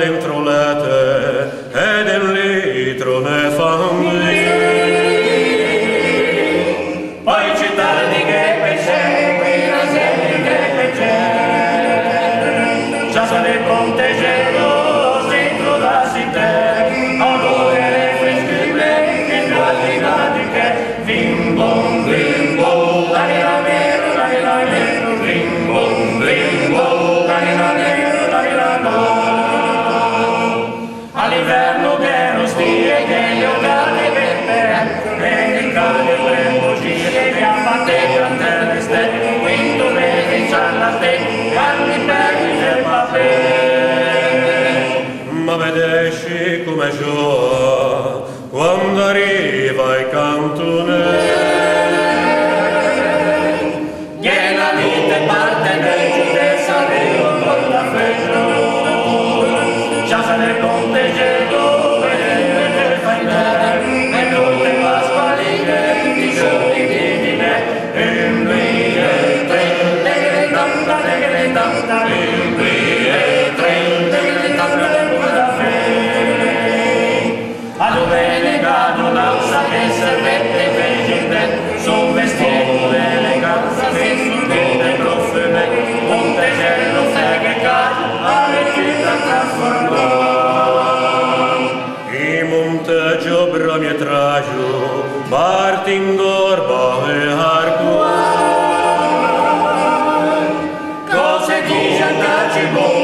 dentro l'ete ed in litro ne fammi. Poi cittadini che pesce, qui la sede che pesce, già sale il ponte gelo, dentro la città, a volere fresche e grandi che vimbom, vimbom, la nero, vimbom, vimbom, la nero, all'inverno che non stie che gli occhiali per e il cane le bugie che abbatte grande le stelle, quinto vedi c'ha la te, canni belli del papel. Ma vedesci come gioia quando arriva il cantonè. Gliela dite parte del giudezza di un portafello, già se ne ponte gelo e fai bene, e non te va spaline, ti giorni di me, e lui e tre, le tanta, e lui e tre, le tanta, a dove negato l'alza che servette vegete, son vestito d'eleganza che sul vede profume, Montegello freghe caro, alle città trasformò. I monteggio bramietraggio, partin d'orba e arco. Cose dice a Cacibò,